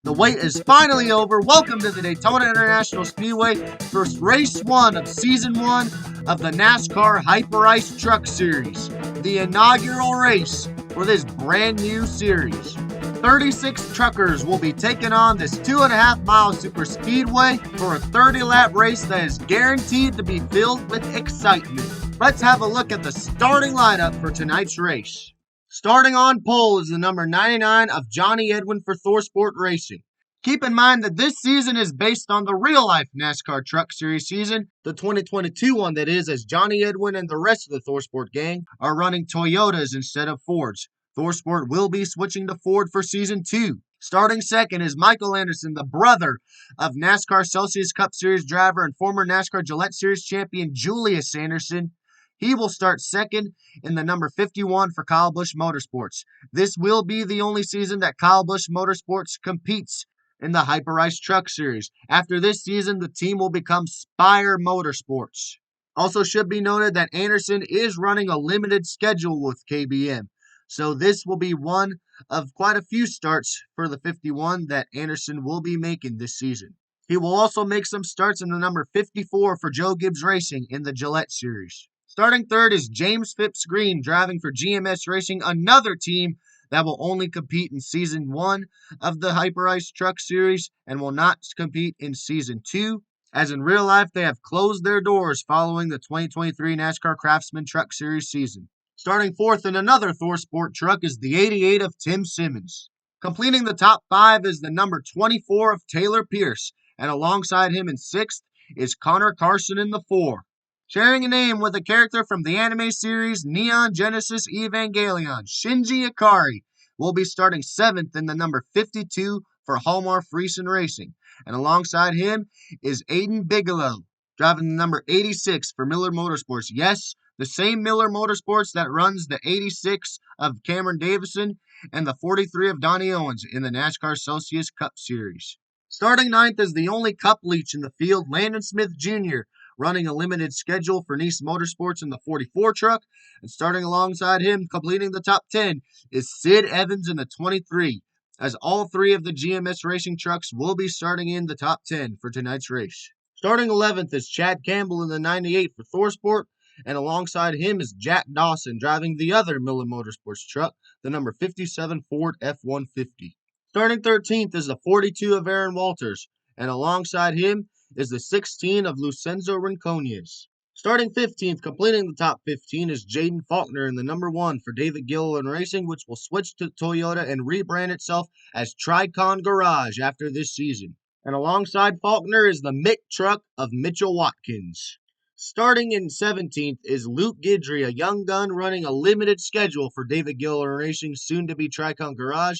The wait is finally over. Welcome to the Daytona International Speedway for race 1 of season 1 of the NASCAR Hyperice Truck Series, the inaugural race for this brand new series. 36 truckers will be taking on this 2.5-mile superspeedway for a 30-lap race that is guaranteed to be filled with excitement. Let's have a look at the starting lineup for tonight's race. Starting on pole is the number 99 of Johnny Edwin for ThorSport Racing. Keep in mind that this season is based on the real-life NASCAR Truck Series season, the 2022 one that is, as Johnny Edwin and the rest of the ThorSport gang are running Toyotas instead of Fords. ThorSport will be switching to Ford for Season 2. Starting second is Michael Anderson, the brother of NASCAR Celsius Cup Series driver and former NASCAR Gillette Series champion Julius Anderson. He will start second in the number 51 for Kyle Busch Motorsports. This will be the only season that Kyle Busch Motorsports competes in the Hyperice Truck Series. After this season, the team will become Spire Motorsports. Also should be noted that Anderson is running a limited schedule with KBM. So this will be one of quite a few starts for the 51 that Anderson will be making this season. He will also make some starts in the number 54 for Joe Gibbs Racing in the Gillette Series. Starting third is James Phipps Green, driving for GMS Racing, another team that will only compete in Season 1 of the Hyperice Truck Series and will not compete in Season 2, as in real life they have closed their doors following the 2023 NASCAR Craftsman Truck Series season. Starting fourth in another ThorSport truck is the 88 of Tim Simmons. Completing the top 5 is the number 24 of Taylor Pierce, and alongside him in 6th is Connor Carson in the 4. Sharing a name with a character from the anime series Neon Genesis Evangelion, Shinji Ikari will be starting 7th in the number 52 for Hallmark Friesen Racing. And alongside him is Aiden Bigelow, driving the number 86 for Miller Motorsports. Yes, the same Miller Motorsports that runs the 86 of Cameron Davison and the 43 of Donnie Owens in the NASCAR Celsius Cup Series. Starting 9th is the only Cup leech in the field, Landon Smith Jr., running a limited schedule for Nice Motorsports in the 44 truck. And starting alongside him, completing the top 10, is Sid Evans in the 23, as all 3 of the GMS Racing trucks will be starting in the top 10 for tonight's race. Starting 11th is Chad Campbell in the 98 for ThorSport, and alongside him is Jack Dawson driving the other Miller Motorsports truck, the number 57 Ford F-150. Starting 13th is the 42 of Aaron Walters, and alongside him is the 16 of Lucenzo Rincones. Starting 15th, completing the top 15, is Jaden Faulkner in the number 1 for David Gilliland Racing, which will switch to Toyota and rebrand itself as Tricon Garage after this season. And alongside Faulkner is the Mick truck of Mitchell Watkins. Starting in 17th is Luke Guidry, a young gun running a limited schedule for David Gilliland Racing, soon to be Tricon Garage.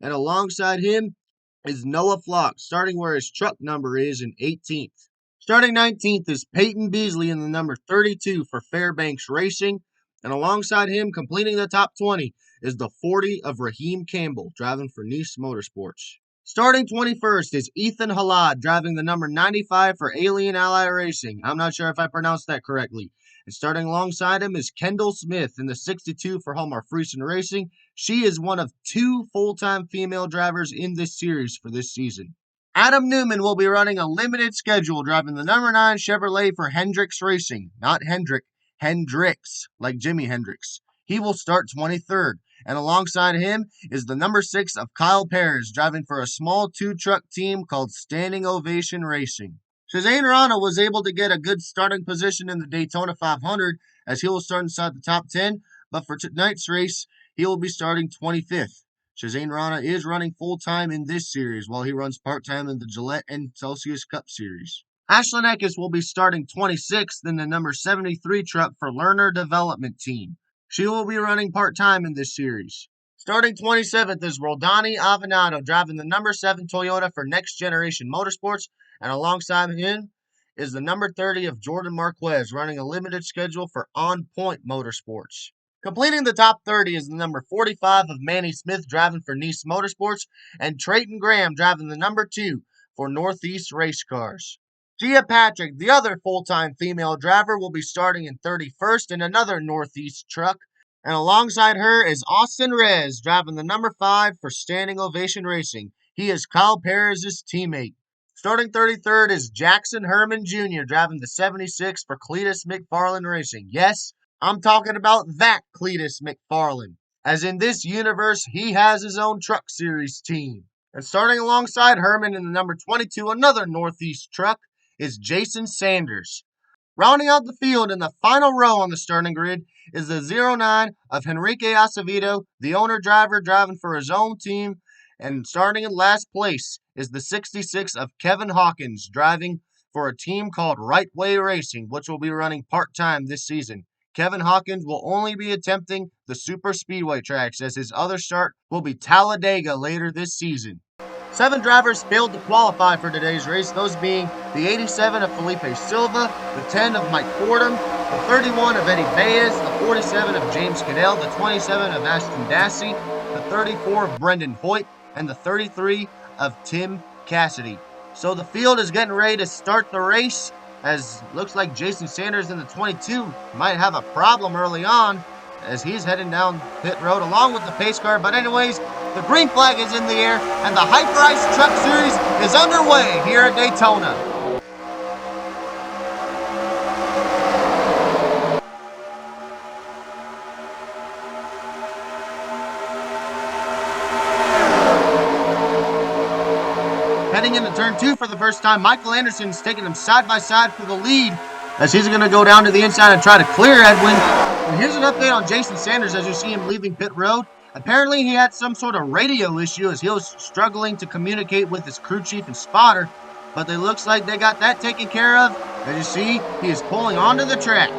And alongside him is Noah Flock, starting where his truck number is in 18th. Starting 19th is Peyton Beasley in the number 32 for Fairbanks Racing, and alongside him, completing the top 20, is the 40 of Raheem Campbell, driving for Nice Motorsports. Starting 21st is Ethan Halad, driving the number 95 for Alien Ally Racing. I'm not sure if I pronounced that correctly. And starting alongside him is Kendall Smith in the 62 for Hallmark Friesen Racing. She is one of 2 full-time female drivers in this series for this season. Adam Newman will be running a limited schedule, driving the number 9 Chevrolet for Hendricks Racing. Not Hendrick, Hendricks, like Jimi Hendrix. He will start 23rd. And alongside him is the number 6 of Kyle Perez, driving for a small 2-truck team called Standing Ovation Racing. Shazane Rana was able to get a good starting position in the Daytona 500 as he will start inside the top 10, but for tonight's race, he will be starting 25th. Shazane Rana is running full-time in this series while he runs part-time in the Gillette and Celsius Cup Series. Ashlyn Eckes will be starting 26th in the number 73 truck for Lerner Development Team. She will be running part-time in this series. Starting 27th is Rodani Avenado, driving the number 7 Toyota for Next Generation Motorsports, and alongside him is the number 30 of Jordan Marquez, running a limited schedule for On Point Motorsports. Completing the top 30 is the number 45 of Manny Smith, driving for Nice Motorsports, and Trayton Graham, driving the number 2 for Northeast Race Cars. Gia Patrick, the other full-time female driver, will be starting in 31st in another Northeast truck, and alongside her is Austin Rez, driving the number 5 for Standing Ovation Racing. He is Kyle Perez's teammate. Starting 33rd is Jackson Herman Jr., driving the 76 for Cletus McFarland Racing. Yes, I'm talking about that Cletus McFarland. As in this universe, he has his own Truck Series team. And starting alongside Herman in the number 22, another Northeast truck, is Jason Sanders. Rounding out the field in the final row on the starting grid is the 09 of Henrique Acevedo, the owner-driver driving for his own team. And starting in last place is the 66 of Kevin Hawkins, driving for a team called Right Way Racing, which will be running part-time this season. Kevin Hawkins will only be attempting the superspeedway tracks, as his other start will be Talladega later this season. 7 drivers failed to qualify for today's race, those being the 87 of Felipe Silva, the 10 of Mike Fordham, the 31 of Eddie Baez, the 47 of James Cadell, the 27 of Ashton Dassey, the 34 of Brendan Hoyt, and the 33 of Tim Cassidy. So the field is getting ready to start the race, as looks like Jason Sanders in the 22 might have a problem early on as he's heading down pit road along with the pace car. But anyways, the green flag is in the air and the Hyperice Truck Series is underway here at Daytona. Heading into turn 2 for the first time, Michael Anderson's taking them side by side for the lead as he's going to go down to the inside and try to clear Edwin. And here's an update on Jason Sanders as you see him leaving pit road. Apparently he had some sort of radio issue as he was struggling to communicate with his crew chief and spotter, but it looks like they got that taken care of. As you see, he is pulling onto the track.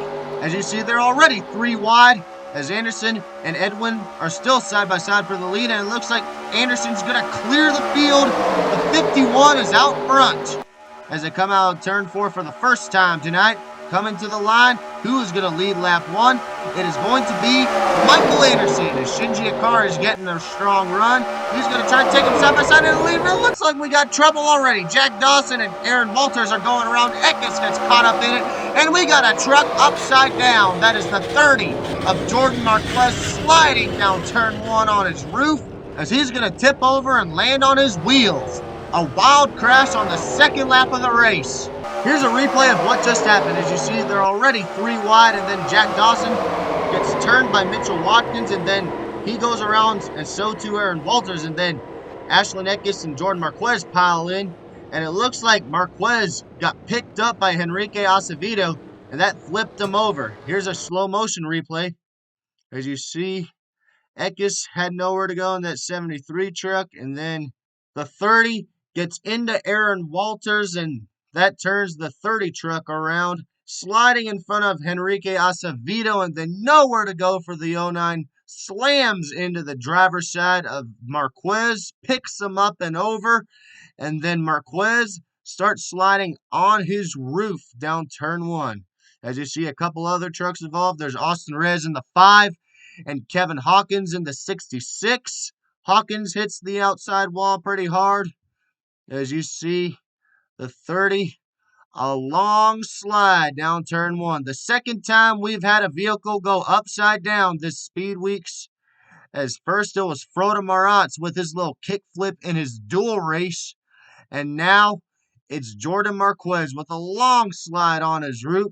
As you see, they're already 3 wide as Anderson and Edwin are still side by side for the lead, and it looks like Anderson's going to clear the field. The 51 is out front as they come out of turn 4 for the first time tonight. Coming to the line, who is going to lead lap 1? It is going to be Michael Anderson as Shinji Ikari is getting a strong run. He's going to try to take him side by side in the lead. It looks like we got trouble already. Jack Dawson and Aaron Walters are going around. Eckes gets caught up in it, and we got a truck upside down. That is the 30 of Jordan Marquez sliding down turn 1 on his roof as he's going to tip over and land on his wheels. A wild crash on the second lap of the race. Here's a replay of what just happened. As you see, they're already 3 wide, and then Jack Dawson gets turned by Mitchell Watkins, and then he goes around, and so too Aaron Walters, and then Ashlyn Eckes and Jordan Marquez pile in, and it looks like Marquez got picked up by Henrique Acevedo, and that flipped him over. Here's a slow motion replay. As you see, Eckes had nowhere to go in that 73 truck, and then the 30 gets into Aaron Walters, and that turns the 30 truck around, sliding in front of Henrique Acevedo, and then nowhere to go for the 09. Slams into the driver's side of Marquez, picks him up and over, and then Marquez starts sliding on his roof down turn 1. As you see, a couple other trucks involved. There's Austin Rez in the 5 and Kevin Hawkins in the 66. Hawkins hits the outside wall pretty hard. As you see, the 30, a long slide down turn 1. The second time we've had a vehicle go upside down this Speed Weeks. As first it was Frode Maratz with his little kickflip in his dual race. And now it's Jordan Marquez with a long slide on his roof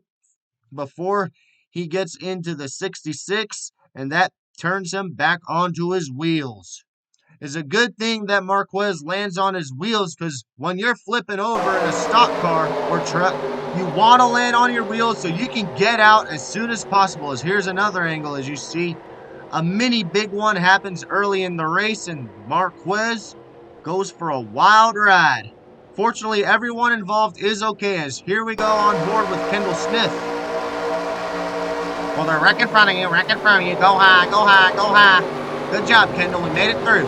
before he gets into the 66. And that turns him back onto his wheels. It's a good thing that Marquez lands on his wheels, because when you're flipping over in a stock car or truck, you want to land on your wheels so you can get out as soon as possible. As here's another angle, as you see, a mini big one happens early in the race, and Marquez goes for a wild ride. Fortunately, everyone involved is okay, as here we go on board with Kendall Smith. Well, they're right in front of you, right in front of you. Go high, go high, go high. Good job, Kendall. We made it through.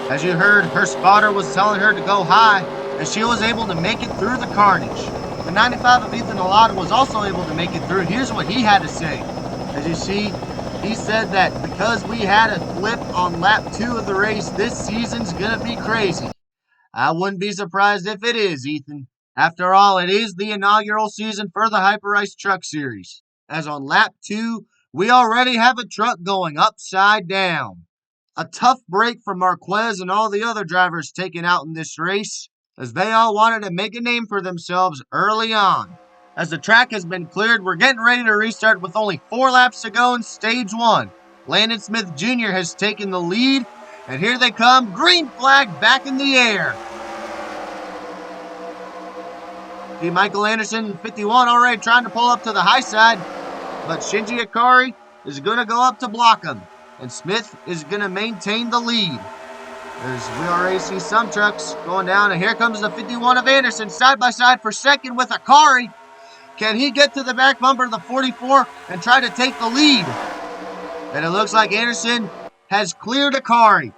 As you heard, her spotter was telling her to go high, and she was able to make it through the carnage. The 95 of Ethan Alada was also able to make it through. Here's what he had to say. As you see, he said that because we had a flip on lap 2 of the race, this season's going to be crazy. I wouldn't be surprised if it is, Ethan. After all, it is the inaugural season for the Hyperice Truck Series. As on lap 2, we already have a truck going upside down. A tough break for Marquez and all the other drivers taken out in this race, as they all wanted to make a name for themselves early on. As the track has been cleared, we're getting ready to restart with only 4 laps to go in stage 1. Landon Smith Jr. has taken the lead, and here they come, green flag back in the air. See Michael Anderson, 51, already trying to pull up to the high side, but Shinji Ikari is going to go up to block him, and Smith is going to maintain the lead. We already see some trucks going down, and here comes the 51 of Anderson, side by side for second with Ikari. Can he get to the back bumper of the 44 and try to take the lead? And it looks like Anderson has cleared Ikari.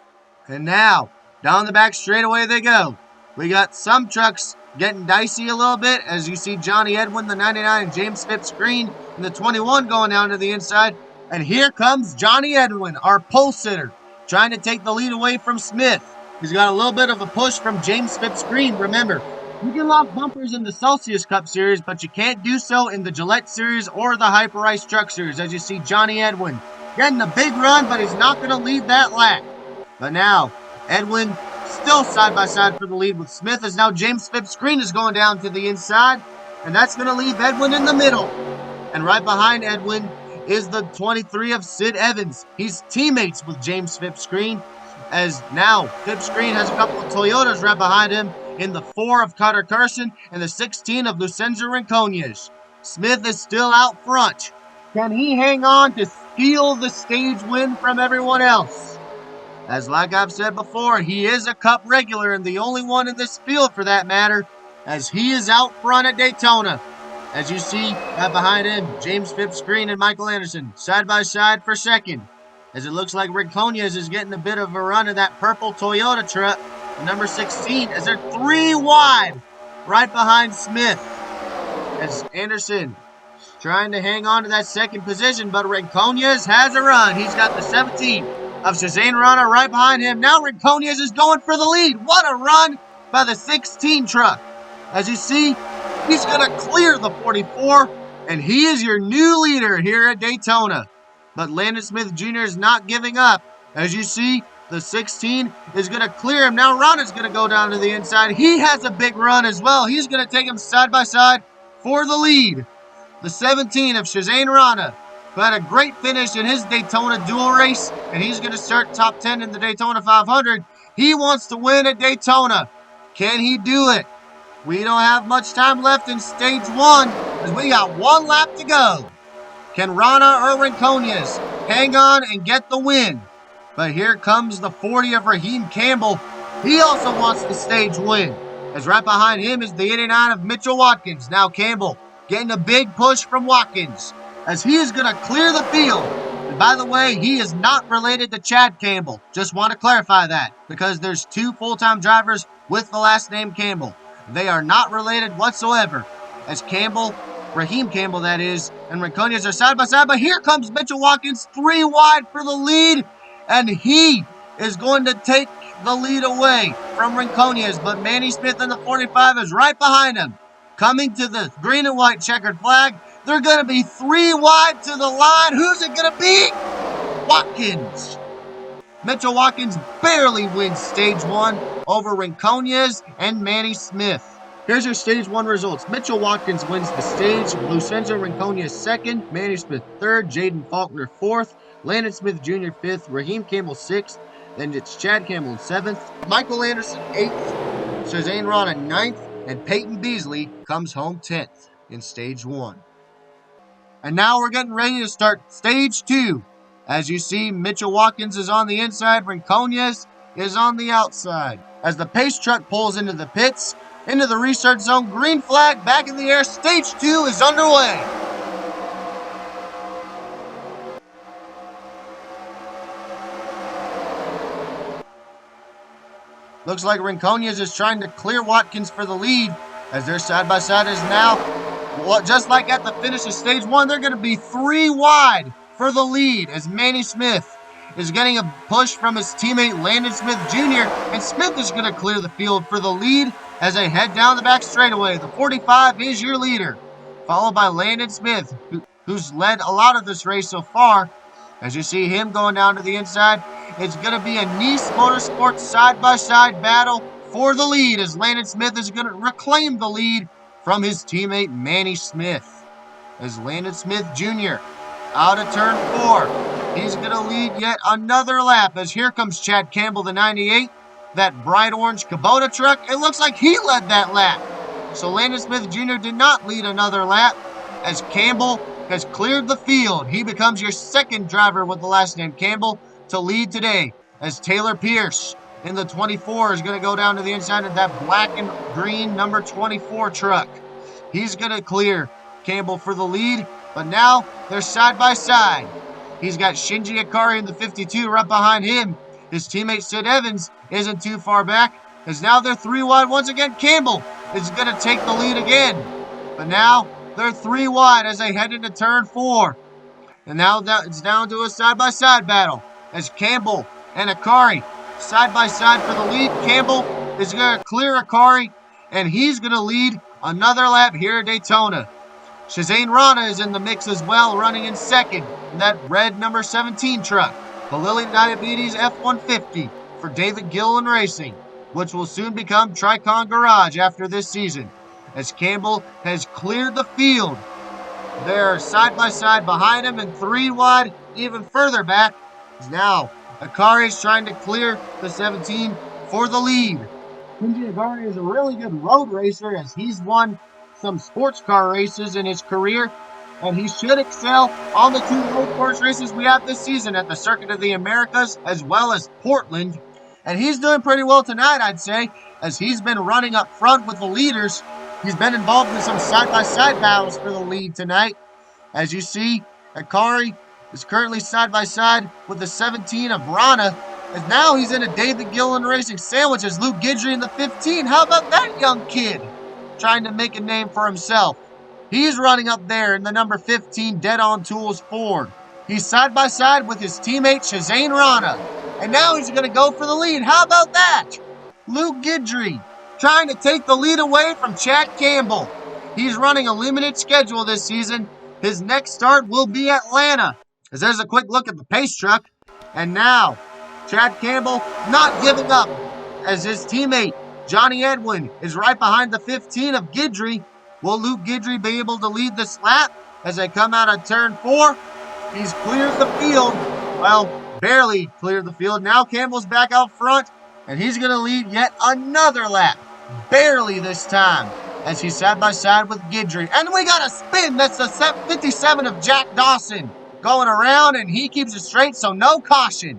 And now, down the back straightaway they go. We got some trucks getting dicey a little bit, as you see Johnny Edwin, the 99, and James Phipps Green, and the 21 going down to the inside. And here comes Johnny Edwin, our pole sitter, trying to take the lead away from Smith. He's got a little bit of a push from James Phipps Green. Remember, you can lock bumpers in the Celsius Cup Series, but you can't do so in the Gillette Series or the Hyperice Truck Series, as you see Johnny Edwin getting a big run, but he's not going to lead that lap. But now, Edwin still side by side for the lead with Smith, as now James Phipps Green is going down to the inside, and that's going to leave Edwin in the middle. And right behind Edwin is the 23 of Sid Evans. He's teammates with James Phipps Green, as now Phipps Green has a couple of Toyotas right behind him in the 4 of Carter Carson and the 16 of Lucenzo Rinconez. Smith is still out front. Can he hang on to steal the stage win from everyone else? As like I've said before, he is a Cup regular and the only one in this field for that matter, as he is out front at Daytona. As you see right behind him, James Phipps Green and Michael Anderson side by side for second. As it looks like Rinconez is getting a bit of a run in that purple Toyota truck, number 16, as they're 3 wide right behind Smith. As Anderson trying to hang on to that second position, but Rinconez has a run. He's got the 17 of Shazane Rana right behind him. Now Rinconez is going for the lead. What a run by the 16 truck. As you see, he's going to clear the 44, and he is your new leader here at Daytona. But Landon Smith Jr. is not giving up. As you see, the 16 is going to clear him. Now Rana's going to go down to the inside. He has a big run as well. He's going to take him side by side for the lead. The 17 of Shazane Rana, who had a great finish in his Daytona dual race, and he's going to start top 10 in the Daytona 500. He wants to win at Daytona. Can he do it? We don't have much time left in stage 1, as we got 1 lap to go. Can Rana or Rinconez hang on and get the win? But here comes the 40 of Raheem Campbell. He also wants the stage win, as right behind him is the 89 of Mitchell Watkins. Now Campbell getting a big push from Watkins, as he is going to clear the field. And by the way, he is not related to Chad Campbell. Just want to clarify that, because there's 2 full-time drivers with the last name Campbell. They are not related whatsoever, as Campbell, Raheem Campbell that is, and Rinconez are side by side. But here comes Mitchell Watkins 3 wide for the lead, and he is going to take the lead away from Rinconez. But Manny Smith in the 45 is right behind him. Coming to the green and white checkered flag, they're going to be 3 wide to the line. Who's it going to be? Watkins. Mitchell Watkins barely wins stage 1 over Rinconez and Manny Smith. Here's your stage 1 results. Mitchell Watkins wins the stage. Lucenzo Rinconez 2nd. Manny Smith 3rd. Jaden Faulkner 4th. Landon Smith Jr. 5th. Raheem Campbell 6th. Then it's Chad Campbell in 7th. Michael Anderson 8th. Shazane Rana 9th. And Peyton Beasley comes home 10th in stage 1. And now we're getting ready to start stage 2. As you see, Mitchell Watkins is on the inside. Rinconez is on the outside. As the pace truck pulls into the pits, into the restart zone, green flag back in the air. Stage 2 is underway. Looks like Rinconez is trying to clear Watkins for the lead, as their side by side is now, just like at the finish of stage 1, they're going to be 3 wide for the lead, as Manny Smith is getting a push from his teammate Landon Smith Jr., and Smith is going to clear the field for the lead as they head down the back straightaway. The 45 is your leader, followed by Landon Smith, who's led a lot of this race so far, as you see him going down to the inside. It's going to be a Nice Motorsports side-by-side battle for the lead as Landon Smith is going to reclaim the lead from his teammate Manny Smith. As Landon Smith Jr. out of turn 4. He's going to lead yet another lap as here comes Chad Campbell, the 98. That bright orange Kubota truck, it looks like he led that lap. So Landon Smith Jr. did not lead another lap as Campbell has cleared the field. He becomes your second driver with the last name Campbell to lead today as Taylor Pierce in the 24 is going to go down to the inside of that black and green number 24 truck. He's going to clear Campbell for the lead, but now they're side by side. He's got Shinji Ikari in the 52 right behind him. His teammate Sid Evans isn't too far back, as now they're 3 wide once again. Campbell is going to take the lead again, but now they're 3 wide as they head into turn 4. And now it's down to a side-by-side battle as Campbell and Ikari side-by-side for the lead. Campbell is going to clear Ikari, and he's going to lead another lap here at Daytona. Shazane Rana is in the mix as well, running in second in that red number 17 truck, the Lilly Diabetes F-150 for David Gillen Racing, which will soon become Tricon Garage after this season, as Campbell has cleared the field. They're side by side behind him and 3 wide, even further back. Now, Ikari is trying to clear the 17 for the lead. Shinji Ikari is a really good road racer as he's won some sports car races in his career, and he should excel on the 2 road course races we have this season at the Circuit of the Americas as well as Portland. And he's doing pretty well tonight, I'd say, as he's been running up front with the leaders. He's been involved in some side-by-side battles for the lead tonight. As you see, Ikari is currently side-by-side with the 17 of Rana, as now he's in a David Gillen Racing sandwich as Luke Guidry in the 15. How about that young kid trying to make a name for himself? He's running up there in the number 15 Dead On Tools Ford. He's side-by-side with his teammate Shazane Rana. And now he's going to go for the lead. How about that? Luke Guidry trying to take the lead away from Chad Campbell. He's running a limited schedule this season. His next start will be Atlanta. As there's a quick look at the pace truck. And now, Chad Campbell not giving up as his teammate Johnny Edwin is right behind the 15 of Guidry. Will Luke Guidry be able to lead this lap as they come out of turn 4? He's cleared the field. Well, barely cleared the field. Now Campbell's back out front, and he's going to lead yet another lap. Barely this time, as he's side-by-side with Guidry. And we got a spin. That's the 57 of Jack Dawson going around, and he keeps it straight, so no caution.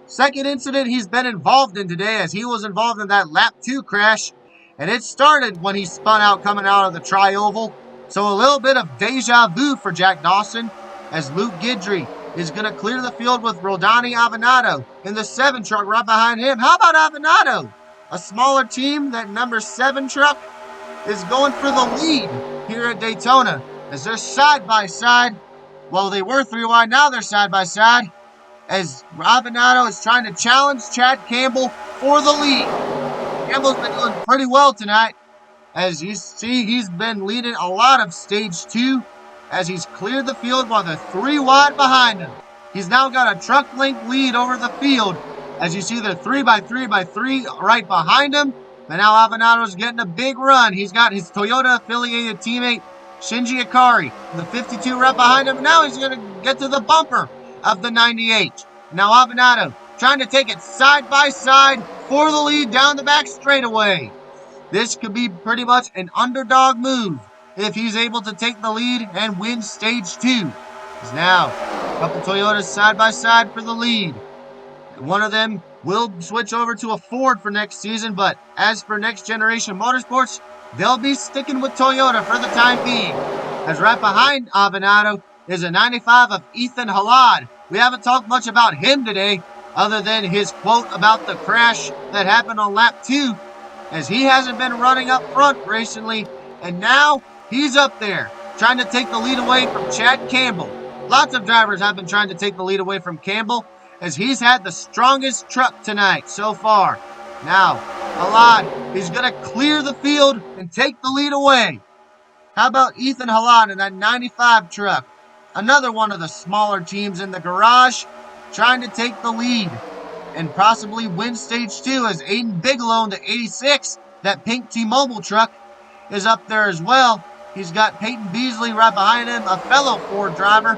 Second incident he's been involved in today, as he was involved in that lap 2 crash, and it started when he spun out coming out of the tri-oval. So a little bit of deja vu for Jack Dawson, as Luke Guidry is going to clear the field with Rodani Avenado in the 7 truck right behind him. How about Avenado? A smaller team, that number 7 truck, is going for the lead here at Daytona as they're side-by-side. Well, they were 3 wide, now they're side-by-side as Avenado is trying to challenge Chad Campbell for the lead. Campbell's been doing pretty well tonight. As you see, he's been leading a lot of stage 2 as he's cleared the field while they're 3 wide behind him. He's now got a truck length lead over the field. As you see, they're 3 by 3 by 3 right behind him. But now Avenado's getting a big run. He's got his Toyota-affiliated teammate, Shinji Ikari, the 52 right behind him. Now he's going to get to the bumper of the 98. Now Avenado trying to take it side by side for the lead down the back straightaway. This could be pretty much an underdog move if he's able to take the lead and win stage 2. As now, a couple Toyotas side by side for the lead. One of them will switch over to a Ford for next season, but as for Next Generation Motorsports, they'll be sticking with Toyota for the time being. As right behind Avenado is a 95 of Ethan Halad. We haven't talked much about him today, other than his quote about the crash that happened on lap 2, as he hasn't been running up front recently, and now he's up there trying to take the lead away from Chad Campbell. Lots of drivers have been trying to take the lead away from Campbell, as he's had the strongest truck tonight so far. Now, Halad is going to clear the field and take the lead away. How about Ethan Halad in that 95 truck? Another one of the smaller teams in the garage trying to take the lead. and possibly win stage 2, as Aiden Bigelow in the 86, that pink T-Mobile truck, is up there as well. He's got Peyton Beasley right behind him, a fellow Ford driver.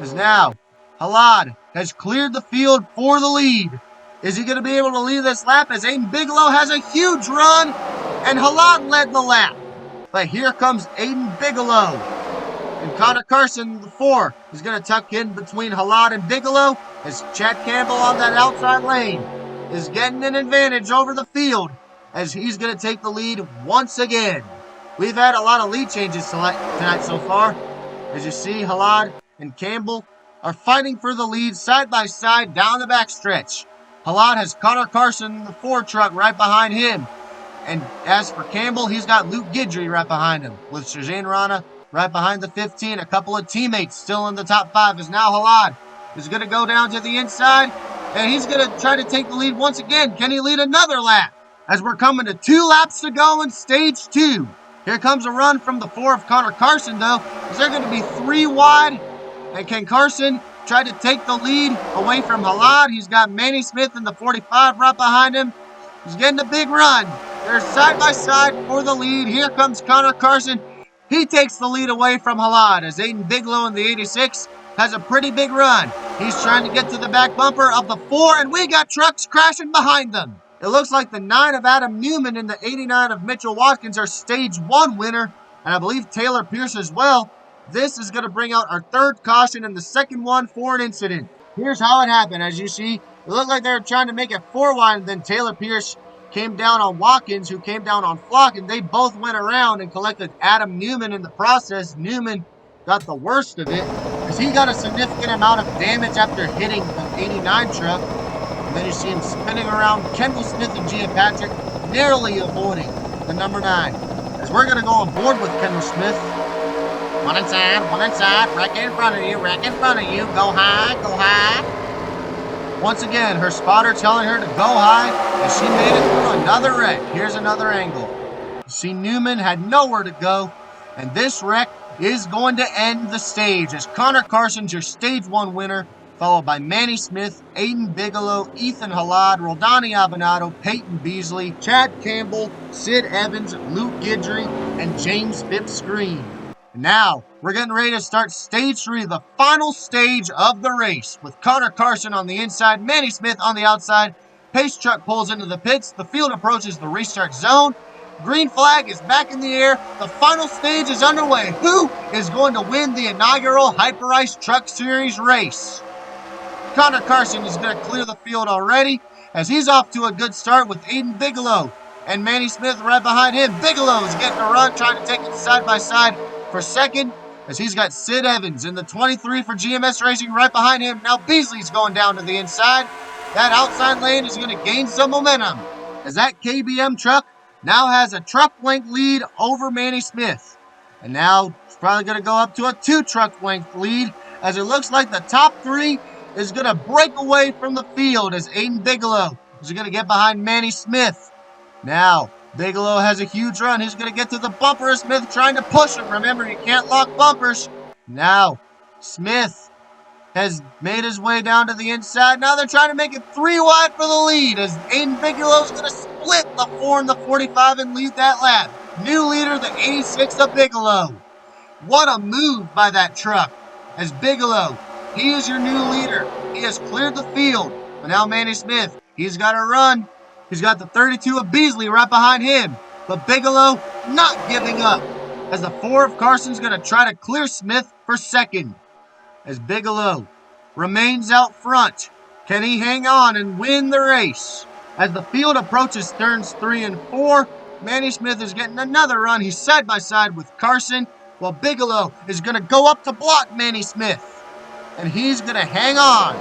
As now, Halad has cleared the field for the lead. Is he going to be able to lead this lap, as Aiden Bigelow has a huge run, and Halad led the lap. But here comes Aiden Bigelow. And Connor Carson, the 4, is going to tuck in between Halad and Bigelow, as Chad Campbell on that outside lane is getting an advantage over the field, as he's going to take the lead once again. We've had a lot of lead changes tonight so far. As you see, Halad and Campbell are fighting for the lead side by side down the backstretch. Halad has Connor Carson, the 4 truck, right behind him. And as for Campbell, he's got Luke Guidry right behind him, with Shazane Rana right behind the 15. A couple of teammates still in the top 5, as now Halad is going to go down to the inside, and he's going to try to take the lead once again. Can he lead another lap? As we're coming to 2 laps to go in stage 2. Here comes a run from the 4 of Connor Carson, though. Is there going to be 3 wide? And can Carson try to take the lead away from Halad? He's got Manny Smith in the 45 right behind him. He's getting a big run. They're side by side for the lead. Here comes Connor Carson. He takes the lead away from Halad, as Aiden Bigelow in the 86 has a pretty big run. He's trying to get to the back bumper of the 4, and we got trucks crashing behind them. It looks like the 9 of Adam Newman and the 89 of Mitchell Watkins are stage 1 winner, and I believe Taylor Pierce as well. This is going to bring out our 3rd caution and the 2nd one for an incident. Here's how it happened. As you see, it looked like they were trying to make it 4 wide, and then Taylor Pierce came down on Watkins, who came down on Flock, and they both went around and collected Adam Newman in the process. Newman got the worst of it, as he got a significant amount of damage after hitting the 89 truck. And then you see him spinning around Kendall Smith and Gia Patrick, narrowly avoiding the number 9. As we're going to go on board with Kendall Smith. One inside, right in front of you, go high, go high. Once again, her spotter telling her to go high, and she made it through another wreck. Here's another angle. You see, Newman had nowhere to go, and this wreck is going to end the stage, as Connor Carson's your stage 1 winner, followed by Manny Smith, Aiden Bigelow, Ethan Halad, Roldani Abinado, Peyton Beasley, Chad Campbell, Sid Evans, Luke Guidry, and James Phipps Green. Now, we're getting ready to start stage 3, the final stage of the race, with Connor Carson on the inside, Manny Smith on the outside. Pace truck pulls into the pits. The field approaches the restart zone. Green flag is back in the air. The final stage is underway. Who is going to win the inaugural Hyperice Truck Series race? Connor Carson is going to clear the field already, as he's off to a good start with Aiden Bigelow and Manny Smith right behind him. Bigelow is getting a run, trying to take it side by side for 2nd, as he's got Sid Evans in the 23 for GMS Racing right behind him. Now Beasley's going down to the inside. That outside lane is going to gain some momentum, as that KBM truck now has a truck length lead over Manny Smith. And now it's probably going to go up to a 2 truck length lead, as it looks like the top 3 is going to break away from the field, as Aiden Bigelow is going to get behind Manny Smith. Now, Bigelow has a huge run. He's going to get to the bumper of Smith, trying to push him. Remember, you can't lock bumpers. Now, Smith has made his way down to the inside. Now they're trying to make it 3 wide for the lead, as Aiden Bigelow's going to split the 4 and the 45 and lead that lap. New leader, the 86 of Bigelow. What a move by that truck, as Bigelow, he is your new leader. He has cleared the field. But now Manny Smith, he's got a run. He's got the 32 of Beasley right behind him. But Bigelow not giving up, as the 4 of Carson's going to try to clear Smith for 2nd. As Bigelow remains out front. Can he hang on and win the race? As the field approaches turns 3 and 4, Manny Smith is getting another run. He's side by side with Carson, while Bigelow is going to go up to block Manny Smith. And he's going to hang on.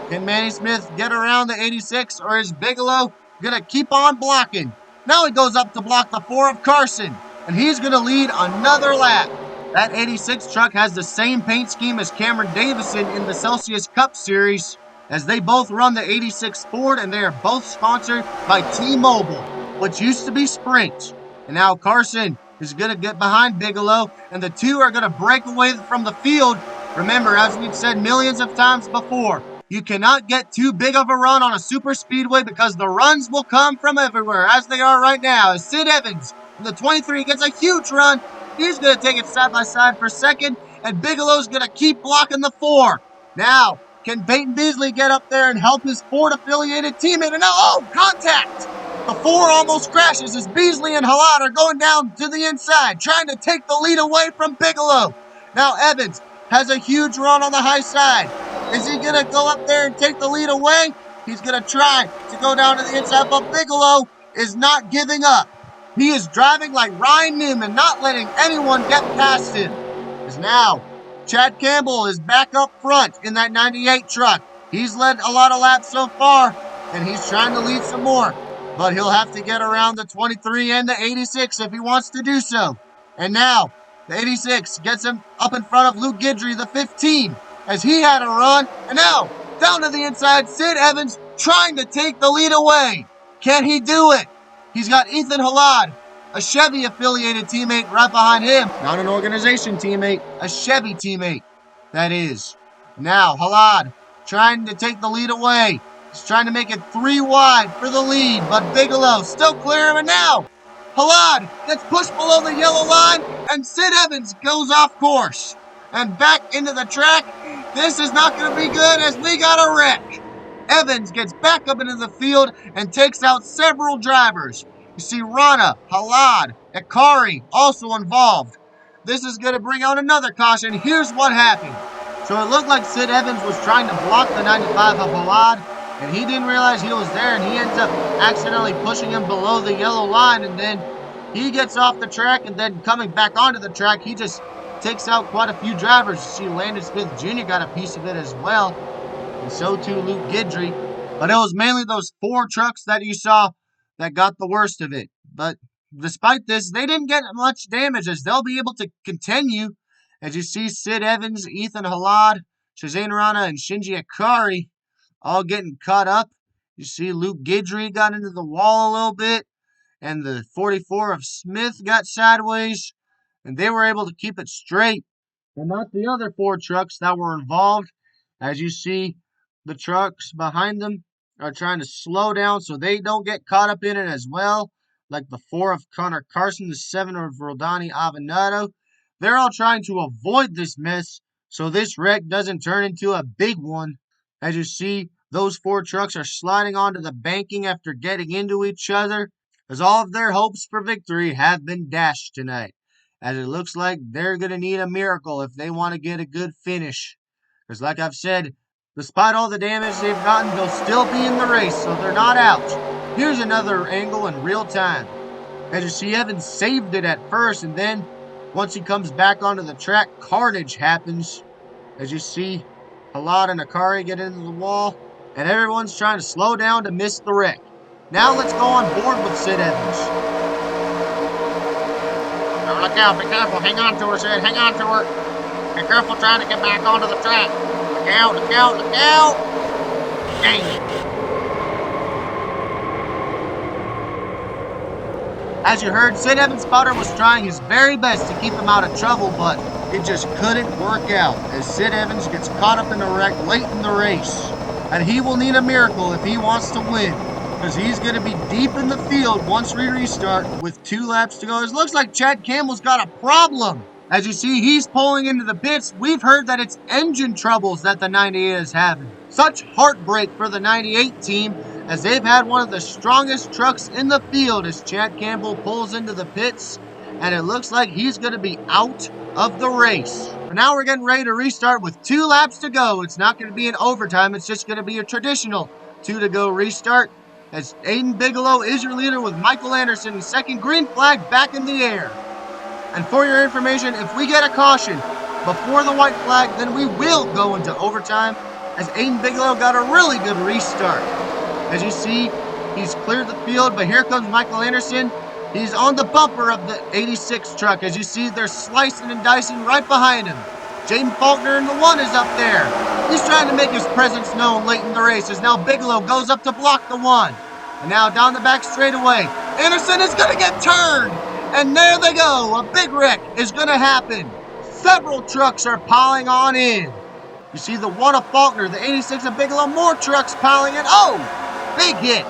Can Manny Smith get around the 86, or is Bigelow going to keep on blocking? Now he goes up to block the 4 of Carson, and he's going to lead another lap. That 86 truck has the same paint scheme as Cameron Davison in the Celsius Cup Series, as they both run the 86 Ford, and they are both sponsored by T-Mobile, which used to be Sprint. And now Carson is going to get behind Bigelow, and the 2 are going to break away from the field. Remember, as we've said millions of times before, You cannot get too big of a run on a super speedway because the runs will come from everywhere, as they are right now. As Sid Evans in the 23 gets a huge run, he's going to take it side by side for second, and Bigelow's going to keep blocking the 4. Now, can Peyton Beasley get up there and help his Ford-affiliated teammate? And now, oh, contact! The 4 almost crashes as Beasley and Halad are going down to the inside, trying to take the lead away from Bigelow. Now Evans has a huge run on the high side. Is he going to go up there and take the lead away? He's going to try to go down to the inside, but Bigelow is not giving up. He is driving like Ryan Newman, not letting anyone get past him. As now, Chad Campbell is back up front in that 98 truck. He's led a lot of laps so far, and he's trying to lead some more. But he'll have to get around the 23 and the 86 if he wants to do so. And now, the 86 gets him up in front of Luke Guidry, the 15, as he had a run. And now, down to the inside, Sid Evans trying to take the lead away. Can he do it? He's got Ethan Halad, a Chevy-affiliated teammate right behind him. Not an organization teammate, a Chevy teammate, that is. Now, Halad trying to take the lead away. He's trying to make it 3 wide for the lead, but Bigelow still clear him. And now, Halad gets pushed below the yellow line, and Sid Evans goes off course. And back into the track. This is not going to be good as we got a wreck. Evans gets back up into the field and takes out several drivers. You see Rana, Halad, Akari also involved. This is going to bring out another caution. Here's what happened. So it looked like Sid Evans was trying to block the 95 of Halad, and he didn't realize he was there, and he ends up accidentally pushing him below the yellow line, and then he gets off the track, and then coming back onto the track, he just takes out quite a few drivers. You see Landon Smith Jr. got a piece of it as well, and so too Luke Guidry. But it was mainly those 4 trucks that you saw that got the worst of it. But despite this, they didn't get much damage, as they'll be able to continue. As you see Sid Evans, Ethan Halad, Shazane Rana, and Shinji Akari all getting caught up. You see Luke Guidry got into the wall a little bit, and the 44 of Smith got sideways, and they were able to keep it straight, and not the other 4 trucks that were involved. As you see, the trucks behind them are trying to slow down so they don't get caught up in it as well, like the 4 of Connor Carson, the 7 of Rodani Avenado. They're all trying to avoid this mess so this wreck doesn't turn into a big one. As you see, those 4 trucks are sliding onto the banking after getting into each other, as all of their hopes for victory have been dashed tonight, as it looks like they're going to need a miracle if they want to get a good finish. Because like I've said, despite all the damage they've gotten, they'll still be in the race, so they're not out. Here's another angle in real time. As you see, Evans saved it at first, and then once he comes back onto the track, carnage happens. As you see, Halad and Akari get into the wall, and everyone's trying to slow down to miss the wreck. Now let's go on board with Sid Evans. Oh, look out, be careful, hang on to her, Sid, hang on to her. Be careful trying to get back onto the track. Look out, look out, look out! Dang it. As you heard, Sid Evans' spotter was trying his very best to keep him out of trouble, but it just couldn't work out, as Sid Evans gets caught up in the wreck late in the race. And he will need a miracle if he wants to win, because he's going to be deep in the field once we restart with 2 laps to go. It looks like Chad Campbell's got a problem. As you see, he's pulling into the pits. We've heard that it's engine troubles that the 98 is having. Such heartbreak for the 98 team, as they've had one of the strongest trucks in the field as Chad Campbell pulls into the pits, and it looks like he's going to be out of the race. But now we're getting ready to restart with 2 laps to go. It's not going to be an overtime. It's just going to be a traditional 2 to go restart, as Aiden Bigelow is your leader with Michael Anderson, second. Green flag back in the air. And for your information, if we get a caution before the white flag, then we will go into overtime, as Aiden Bigelow got a really good restart. As you see, he's cleared the field, but here comes Michael Anderson. He's on the bumper of the 86 truck. As you see, they're slicing and dicing right behind him. Jaden Faulkner in the 1 is up there. He's trying to make his presence known late in the race, as now Bigelow goes up to block the 1. And now down the back straightaway, Anderson is going to get turned. And there they go. A big wreck is going to happen. Several trucks are piling on in. You see the 1 of Faulkner, the 86 of Bigelow, more trucks piling in. Oh, big hit.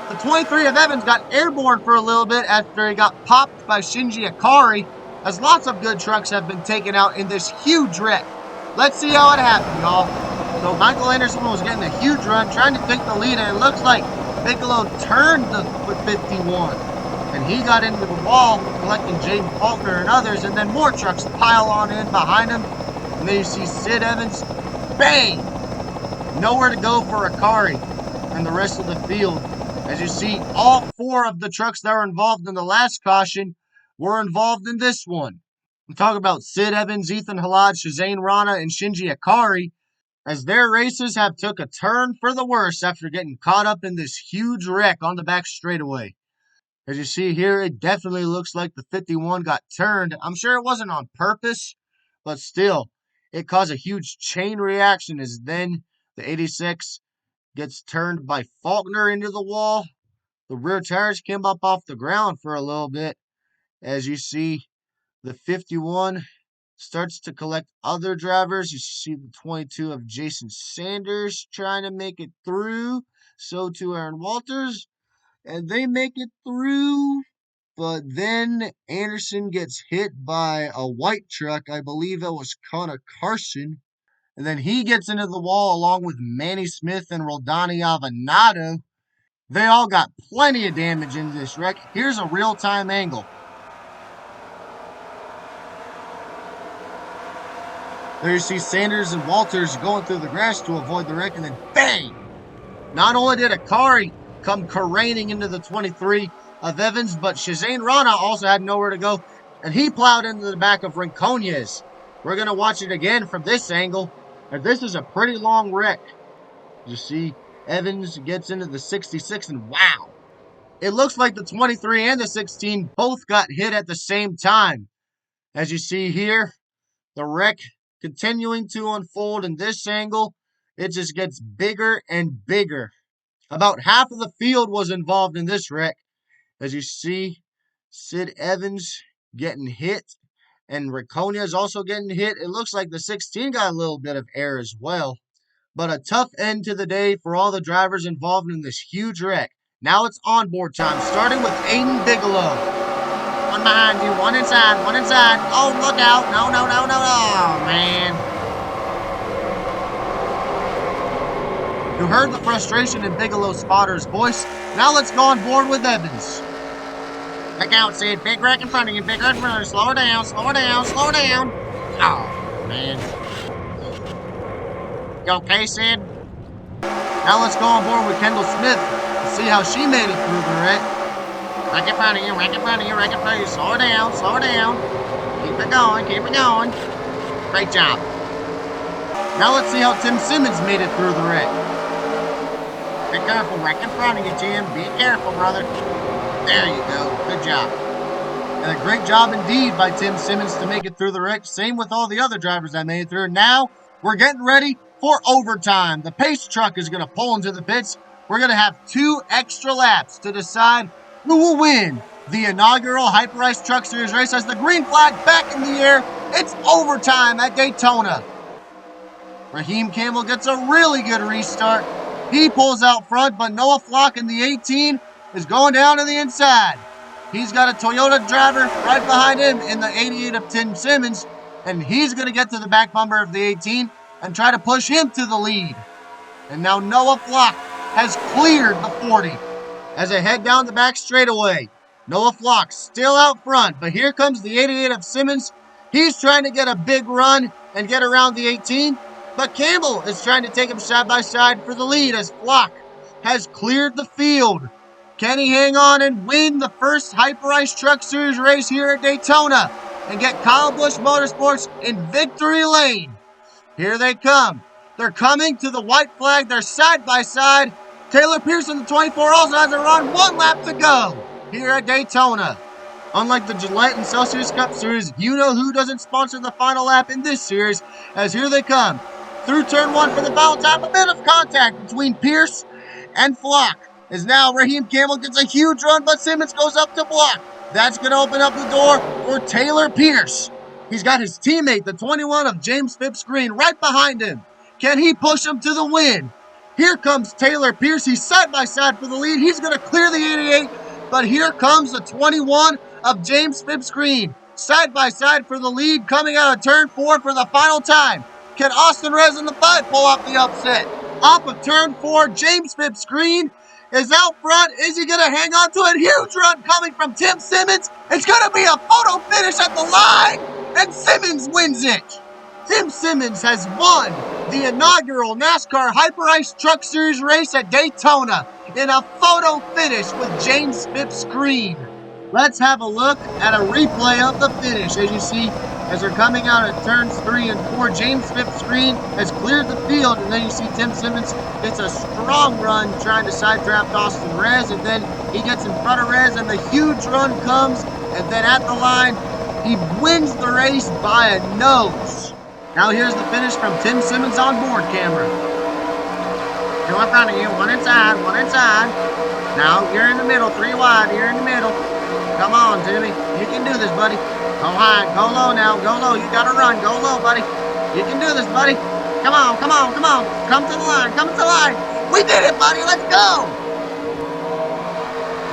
The 23 of Evans got airborne for a little bit after he got popped by Shinji Ikari, as lots of good trucks have been taken out in this huge wreck. Let's see how it happened, y'all. So Michael Anderson was getting a huge run, trying to take the lead, and it looks like Bigelow turned the 51. And he got into the wall, collecting Jaden Faulkner and others, and then more trucks pile on in behind him. And then you see Sid Evans, bang! Nowhere to go for Ikari and the rest of the field. As you see, all 4 of the trucks that were involved in the last caution were involved in this one. I'm talking about Sid Evans, Ethan Halad, Shazane Rana, and Shinji Ikari, as their races have took a turn for the worse after getting caught up in this huge wreck on the back straightaway. As you see here, it definitely looks like the 51 got turned. I'm sure it wasn't on purpose, but still, it caused a huge chain reaction as then the 86 gets turned by Faulkner into the wall. The rear tires came up off the ground for a little bit. As you see, the 51 starts to collect other drivers. You see the 22 of Jason Sanders trying to make it through. So too Aaron Walters. And they make it through. But then Anderson gets hit by a white truck. I believe it was Connor Carson. And then he gets into the wall along with Manny Smith and Roldani Avenado. They all got plenty of damage in this wreck. Here's a real-time angle. There you see Sanders and Walters going through the grass to avoid the wreck, and then bang! Not only did Ikari come careening into the 23 of Evans, but Shazane Rana also had nowhere to go, and he plowed into the back of Rinconez. We're going to watch it again from this angle, and this is a pretty long wreck. You see Evans gets into the 66, and wow! It looks like the 23 and the 16 both got hit at the same time. As you see here, the wreck continuing to unfold in this angle, it just gets bigger and bigger. About half of the field was involved in this wreck. As you see, Sid Evans getting hit, and Raconia is also getting hit. It looks like the 16 got a little bit of air as well. But a tough end to the day for all the drivers involved in this huge wreck. Now it's onboard time, starting with Aiden Bigelow. One behind you, one inside, one inside. Oh, look out. No, no, no, no, no. Oh, man. You heard the frustration in Bigelow's spotter's voice. Now let's go on board with Evans. Look out, Sid. Big wreck in front of you. Big wreck in front of you. Slow her down, slow her down, slow her down. Oh, man. You okay, Sid? Now let's go on board with Kendall Smith and see how she made it through the wreck. Wreck in front of you, wreck in front of you, wreck in front of you. Slow her down, slow her down. Keep it going, keep it going. Great job. Now let's see how Tim Simmons made it through the wreck. Be careful, wreck in front of you, Tim. Be careful, brother. There you go. Good job. And a great job indeed by Tim Simmons to make it through the wreck. Same with all the other drivers that made it through. Now we're getting ready for overtime. The pace truck is going to pull into the pits. We're going to have 2 extra laps to decide who will win the inaugural Hyperice Truck Series race as the green flag back in the air. It's overtime at Daytona. Raheem Campbell gets a really good restart. He pulls out front, but Noah Flock in the 18 is going down to the inside. He's got a Toyota driver right behind him in the 88 of Tim Simmons, and he's going to get to the back bumper of the 18 and try to push him to the lead. And now Noah Flock has cleared the 40 as they head down the back straightaway. Noah Flock still out front, but here comes the 88 of Simmons. He's trying to get a big run and get around the 18, but Campbell is trying to take him side by side for the lead as Flock has cleared the field. Can he hang on and win the first Hyperice Truck Series race here at Daytona and get Kyle Busch Motorsports in victory lane? Here they come. They're coming to the white flag. They're side by side. Taylor Pearson, the 24, also has a run. 1 lap to go here at Daytona. Unlike the Gillette and Celsius Cup Series, you know who doesn't sponsor the final lap in this series, as here they come. Through turn 1 for the final time, a bit of contact between Pierce and Flock. As now Raheem Campbell gets a huge run, but Simmons goes up to block. That's going to open up the door for Taylor Pierce. He's got his teammate, the 21 of James Phipps Green, right behind him. Can he push him to the win? Here comes Taylor Pierce. He's side by side for the lead. He's going to clear the 88, but here comes the 21 of James Phipps Green. Side by side for the lead, coming out of turn 4 for the final time. Can Austin Rez in the 5 pull off the upset? Off of turn 4, James Phipps Green is out front. Is he going to hang on to it? Huge run coming from Tim Simmons. It's going to be a photo finish at the line, and Simmons wins it. Tim Simmons has won the inaugural NASCAR Hyperice Truck Series race at Daytona in a photo finish with James Phipps Green. Let's have a look at a replay of the finish. As you see, as they're coming out at turns 3 and 4, James Phipps Green has cleared the field, and then you see Tim Simmons gets a strong run trying to side draft Austin Rez, and then he gets in front of Rez, and the huge run comes, and then at the line, he wins the race by a nose. Now here's the finish from Tim Simmons on board camera. Two in front of you, one inside, one inside. Now you're in the middle, 3 wide, you're in the middle. Come on, Timmy, you can do this, buddy. Go high, go low now, go low. You gotta run, go low, buddy. You can do this, buddy. Come on, come on, come on. Come to the line, come to the line. We did it, buddy, let's go.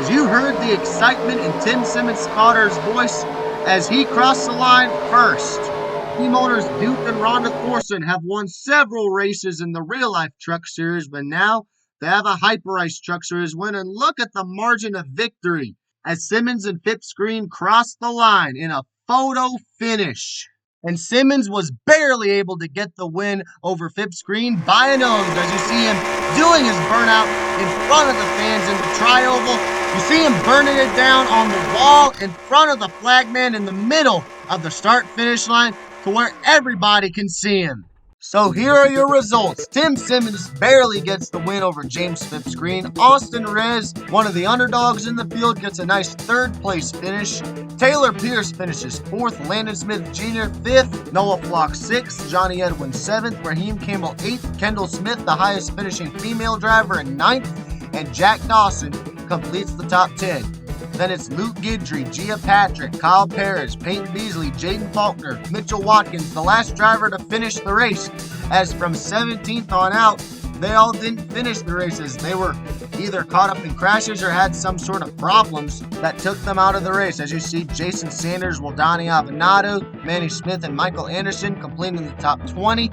As you heard the excitement in Tim Simmons' spotter's voice as he crossed the line first. Team owners Duke and Rhonda Thorson have won several races in the real-life Truck Series, but now they have a Hyperice Truck Series win, and look at the margin of victory as Simmons and Phipps Green crossed the line in a photo finish. And Simmons was barely able to get the win over Phipps Green by a nose, as you see him doing his burnout in front of the fans in the tri-oval. You see him burning it down on the wall in front of the flagman in the middle of the start-finish line, to where everybody can see him. So here are your results. Tim Simmons barely gets the win over James Phipps Green. Austin Rez, one of the underdogs in the field, gets a nice 3rd place finish. Taylor Pierce finishes 4th. Landon Smith Jr. 5th. Noah Flock 6th. Johnny Edwin 7th. Raheem Campbell 8th. Kendall Smith, the highest finishing female driver, in 9th. And Jack Dawson completes the top 10. Then it's Luke Guidry, Gia Patrick, Kyle Perez, Peyton Beasley, Jaden Faulkner, Mitchell Watkins, the last driver to finish the race, as from 17th on out, they all didn't finish the races. They were either caught up in crashes or had some sort of problems that took them out of the race. As you see, Jason Sanders, Wildani Avenado, Manny Smith, and Michael Anderson completing the top 20.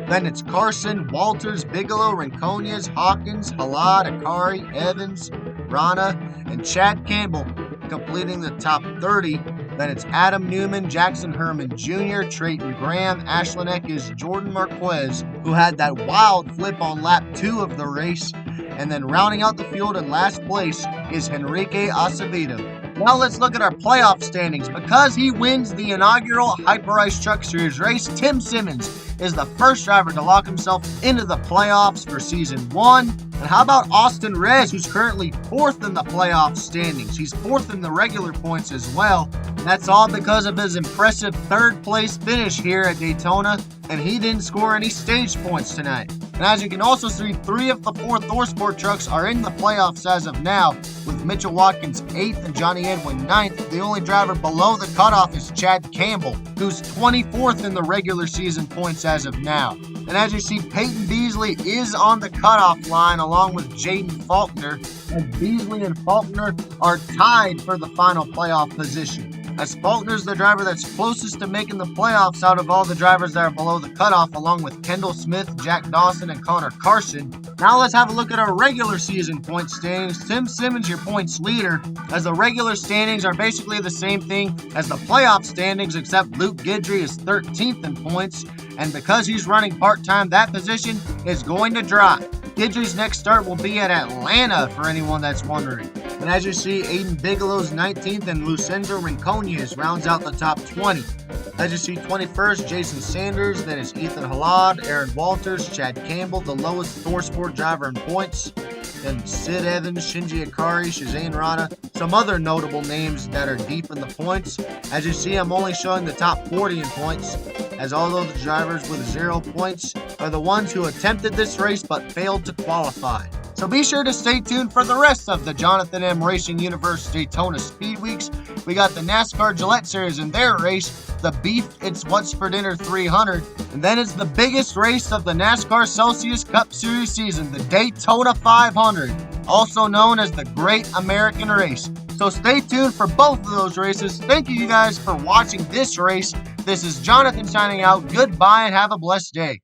Then it's Carson, Walters, Bigelow, Rincones, Hawkins, Halad, Akari, Evans, Rana, and Chad Campbell completing the top 30. Then it's Adam Newman, Jackson Herman Jr., Trayton Graham, Ashlyn Eckes, Jordan Marquez, who had that wild flip on lap 2 of the race. And then rounding out the field in last place is Henrique Acevedo. Now let's look at our playoff standings. Because he wins the inaugural Hyperice Truck Series race, Tim Simmons is the first driver to lock himself into the playoffs for Season 1. And how about Austin Rez, who's currently 4th in the playoff standings? He's 4th in the regular points as well. And that's all because of his impressive 3rd place finish here at Daytona, and he didn't score any stage points tonight. And as you can also see, 3 of the 4 ThorSport trucks are in the playoffs as of now, with Mitchell Watkins 8th and Johnny Edwin 9th. The only driver below the cutoff is Chad Campbell, who's 24th in the regular season points as of now. And as you see, Peyton Beasley is on the cutoff line along with Jaden Faulkner, as Beasley and Faulkner are tied for the final playoff position, as Faulkner's the driver that's closest to making the playoffs out of all the drivers that are below the cutoff, along with Kendall Smith, Jack Dawson, and Connor Carson. Now let's have a look at our regular season point standings. Tim Simmons, your points leader, as the regular standings are basically the same thing as the playoff standings, except Luke Guidry is 13th in points, and because he's running part-time, that position is going to drop. Guidry's next start will be at Atlanta, for anyone that's wondering. And as you see, Aiden Bigelow's 19th and Lucenzo Rincones rounds out the top 20. As you see, 21st, Jason Sanders, then it's Ethan Halad, Aaron Walters, Chad Campbell, the lowest ThorSport driver in points. Then Sid Evans, Shinji Ikari, Shazane Rana, some other notable names that are deep in the points. As you see, I'm only showing the top 40 in points, as all of the drivers with 0 points are the ones who attempted this race but failed to qualify. So be sure to stay tuned for the rest of the Jonathan M. Racing Universe Daytona Speed Weeks We got the NASCAR Gillette Series in their race, the Beef It's What's for Dinner 300. And then it's the biggest race of the NASCAR Celsius Cup Series season, the Daytona 500, also known as the Great American Race. So stay tuned for both of those races. Thank you guys for watching this race. This is Jonathan signing out. Goodbye and have a blessed day.